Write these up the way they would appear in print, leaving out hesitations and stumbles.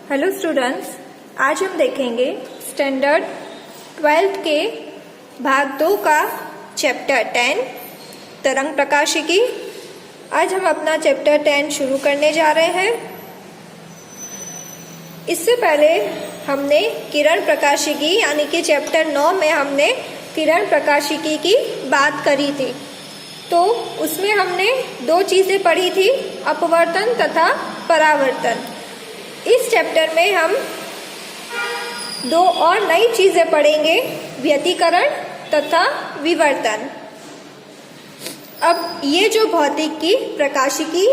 Hello students, आज हम देखेंगे स्टैंडर्ड 12th के भाग 2 का चैप्टर 10 तरंग प्रकाशिकी। आज हम अपना चैप्टर 10 शुरू करने जा रहे हैं। इससे पहले हमने किरण प्रकाशिकी यानी कि चैप्टर 9 में हमने किरण प्रकाशिकी की बात करी थी। तो उसमें हमने दो चीज़ें पढ़ी थी, अपवर्तन तथा परावर्तन। इस चैप्टर में हम दो और नई चीजें पढ़ेंगे, व्यतिकरण तथा विवर्तन। अब ये जो भौतिक की प्रकाशिकी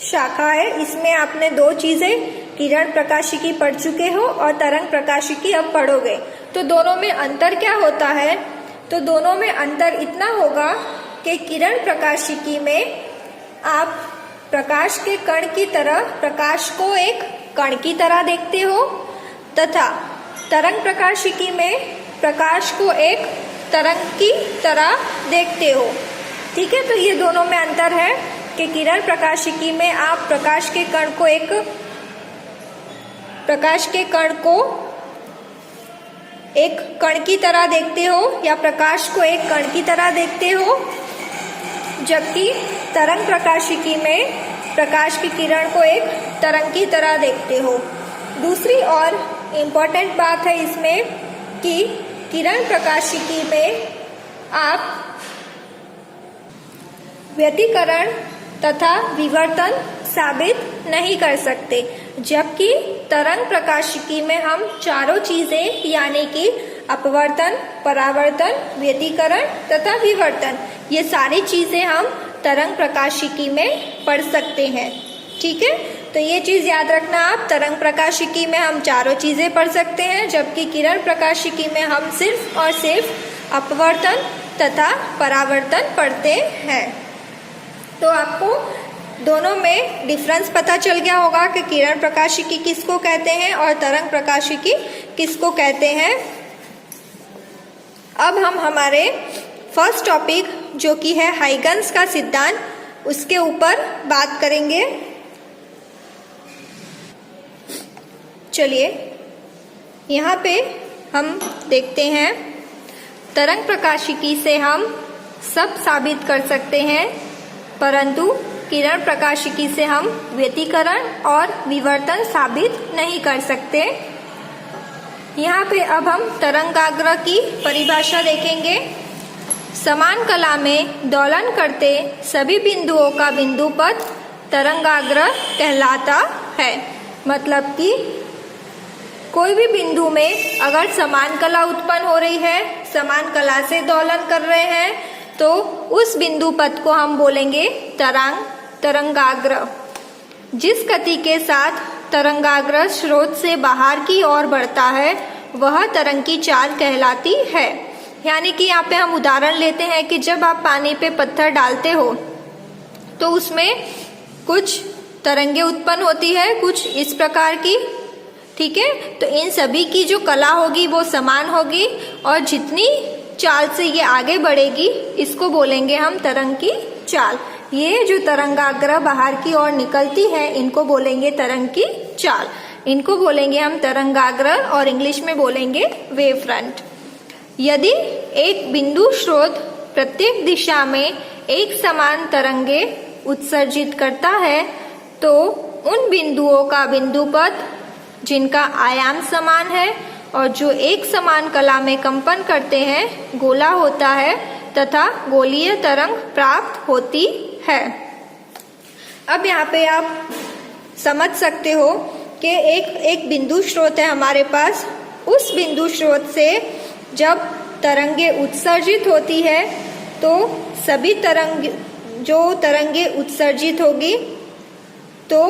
शाखा है, इसमें आपने दो चीजें किरण प्रकाशिकी पढ़ चुके हो और तरंग प्रकाशिकी अब पढ़ोगे। तो दोनों में अंतर क्या होता है? तो दोनों में अंतर इतना होगा कि किरण प्रकाशिकी में आप प्रकाश के कण की तरह प्रकाश को एक कण की तरह देखते हो तथा तरंग प्रकाशिकी में प्रकाश को एक तरंग की तरह देखते हो। ठीक है, तो ये दोनों में अंतर है कि किरण प्रकाशिकी में आप प्रकाश के कण को एक कण की तरह देखते हो या प्रकाश को एक कण की तरह देखते हो, जबकि तरंग प्रकाशिकी में प्रकाश की किरण को एक तरंग की तरह देखते हो। दूसरी और इम्पोर्टेंट बात है इसमें कि किरण प्रकाशिकी में आप व्यतिकरण तथा विवर्तन साबित नहीं कर सकते, जबकि तरंग प्रकाशिकी में हम चारों चीजें यानी कि अपवर्तन, परावर्तन, व्यतिकरण तथा विवर्तन, ये सारी चीजें हम तरंग प्रकाशिकी में पढ़ सकते हैं। ठीक है, तो ये चीज याद रखना आप, तरंग प्रकाशिकी में हम चारों चीजें पढ़ सकते हैं, जबकि किरण प्रकाशिकी में हम सिर्फ और सिर्फ अपवर्तन तथा परावर्तन पढ़ते हैं। तो आपको दोनों में डिफरेंस पता चल गया होगा कि किरण प्रकाशिकी किसको कहते हैं और तरंग प्रकाशिकी किसको कहते हैं। अब हम हमारे फर्स्ट टॉपिक जो कि है हाइगन्स का सिद्धांत, उसके ऊपर बात करेंगे। चलिए यहाँ पे हम देखते हैं, तरंग प्रकाशिकी से हम सब साबित कर सकते हैं, परंतु किरण प्रकाशिकी से हम व्यतिकरण और विवर्तन साबित नहीं कर सकते। यहाँ पे अब हम तरंगाग्र की परिभाषा देखेंगे। समान कला में दोलन करते सभी बिंदुओं का बिंदुपथ तरंगाग्र कहलाता है। मतलब कि कोई भी बिंदु में अगर समान कला उत्पन्न हो रही है, समान कला से दोलन कर रहे हैं, तो उस बिंदु पथ को हम बोलेंगे तरंगाग्र। जिस गति के साथ तरंगाग्र स्रोत से बाहर की ओर बढ़ता है वह तरंग की चाल कहलाती है। यानी कि यहाँ पे हम उदाहरण लेते हैं कि जब आप पानी पे पत्थर डालते हो तो उसमें कुछ तरंगे उत्पन्न होती है, कुछ इस प्रकार की। ठीक है, तो इन सभी की जो कला होगी वो समान होगी और जितनी चाल से ये आगे बढ़ेगी इसको बोलेंगे हम तरंग की चाल। ये जो तरंगाग्र बाहर की ओर निकलती है इनको बोलेंगे तरंग की चाल, इनको बोलेंगे हम तरंगाग्र और इंग्लिश में बोलेंगे वेव फ्रंट। यदि एक बिंदु स्रोत प्रत्येक दिशा में एक समान तरंगे उत्सर्जित करता है तो उन बिंदुओं का बिंदुपथ जिनका आयाम समान है और जो एक समान कला में कंपन करते हैं गोला होता है तथा गोलीय तरंग प्राप्त होती है। अब यहाँ पे आप समझ सकते हो कि एक बिंदु स्रोत है हमारे पास। उस बिंदु स्रोत से जब तरंगे उत्सर्जित होती है तो सभी तरंगे उत्सर्जित होगी तो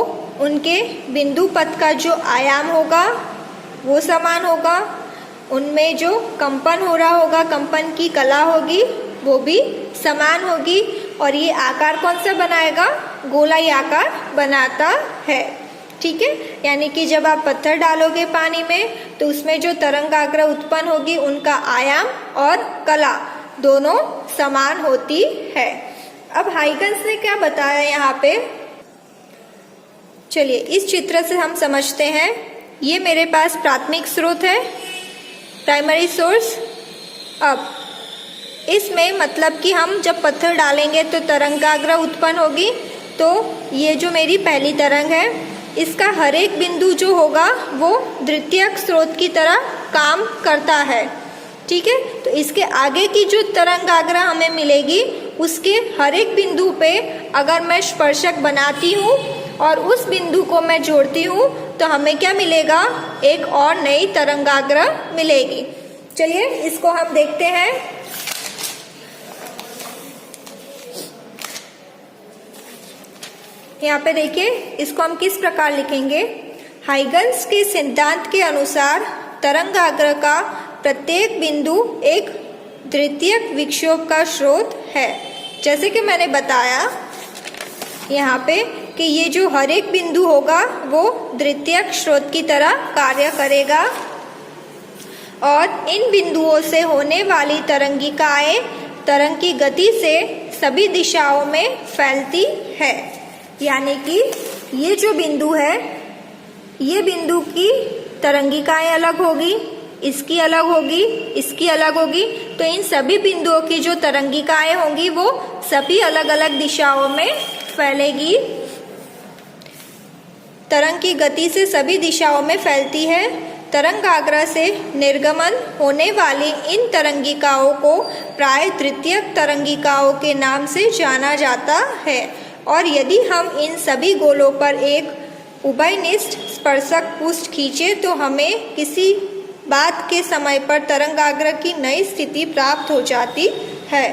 उनके बिंदु पथ का जो आयाम होगा वो समान होगा, उनमें जो कंपन हो रहा होगा, कंपन की कला होगी वो भी समान होगी और ये आकार कौन सा बनाएगा? गोलाई आकार बनाता है। ठीक है, यानी कि जब आप पत्थर डालोगे पानी में तो उसमें जो तरंगाग्र उत्पन्न होगी उनका आयाम और कला दोनों समान होती है। अब हाइगन्स ने क्या बताया यहाँ पे, चलिए इस चित्र से हम समझते हैं ये मेरे पास प्राथमिक स्रोत है, प्राइमरी सोर्स। अब इसमें मतलब कि हम जब पत्थर डालेंगे तो तरंगाग्र उत्पन्न होगी। तो ये जो मेरी पहली तरंग है, इसका हर एक बिंदु जो होगा वो द्वितीयक स्रोत की तरह काम करता है। ठीक है, तो इसके आगे की जो तरंगाग्र हमें मिलेगी उसके हर एक बिंदु पे अगर मैं स्पर्शक बनाती हूँ और उस बिंदु को मैं जोड़ती हूँ तो हमें क्या मिलेगा, एक और नई तरंगाग्र मिलेगी। चलिए इसको हम देखते हैं। यहाँ पे देखिए, इसको हम किस प्रकार लिखेंगे। हाइगन्स के सिद्धांत के अनुसार तरंगाग्र का प्रत्येक बिंदु एक द्वितीयक विक्षोभ का स्रोत है। जैसे कि मैंने बताया यहाँ पे कि ये जो हर एक बिंदु होगा वो द्वितीयक स्रोत की तरह कार्य करेगा और इन बिंदुओं से होने वाली तरंगिकाएं तरंग की गति से सभी दिशाओं में फैलती है। यानी कि ये जो बिंदु है, ये बिंदु की तरंगिकाएं अलग होगी, इसकी अलग होगी, इसकी अलग होगी। तो इन सभी बिंदुओं की जो तरंगिकाएं होंगी वो सभी अलग अलग दिशाओं में फैलेगी। तरंग की गति से सभी दिशाओं में फैलती है। तरंगाग्र से निर्गमन होने वाली इन तरंगिकाओं को प्राय द्वितीयक तरंगिकाओं के नाम से जाना जाता है। और यदि हम इन सभी गोलों पर एक उभयनिष्ठ स्पर्शक पुष्ट खींचे तो हमें किसी बात के समय पर तरंगाग्र की नई स्थिति प्राप्त हो जाती है।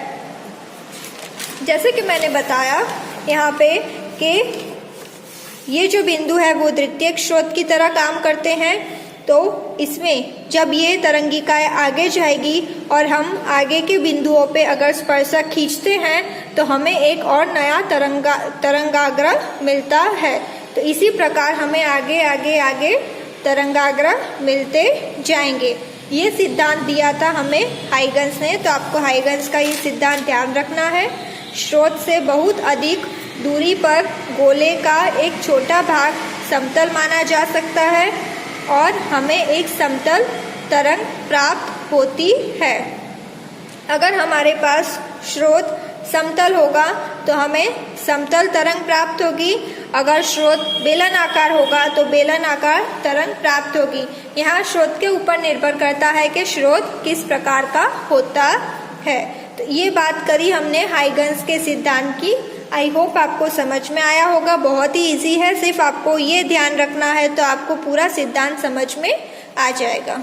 जैसे कि मैंने बताया यहाँ पे कि ये जो बिंदु है वो द्वितीयक स्रोत की तरह काम करते हैं। तो इसमें जब ये तरंगिकाएं आगे जाएगी और हम आगे के बिंदुओं पे अगर स्पर्शक खींचते हैं तो हमें एक और नया तरंगाग्र मिलता है। तो इसी प्रकार हमें आगे आगे आगे तरंगाग्र मिलते जाएंगे। ये सिद्धांत दिया था हमें हाइगन्स ने। तो आपको हाइगन्स का ये सिद्धांत ध्यान रखना है। स्रोत से बहुत अधिक दूरी पर गोले का एक छोटा भाग समतल माना जा सकता है और हमें एक समतल तरंग प्राप्त होती है। अगर हमारे पास स्रोत समतल होगा तो हमें समतल तरंग प्राप्त होगी। अगर स्रोत बेलनाकार होगा तो बेलनाकार तरंग प्राप्त होगी। यहाँ स्रोत के ऊपर निर्भर करता है कि स्रोत किस प्रकार का होता है। तो ये बात करी हमने हाइगन्स के सिद्धांत की। आई होप आपको समझ में आया होगा। बहुत ही इजी है, सिर्फ आपको ये ध्यान रखना है तो आपको पूरा सिद्धांत समझ में आ जाएगा।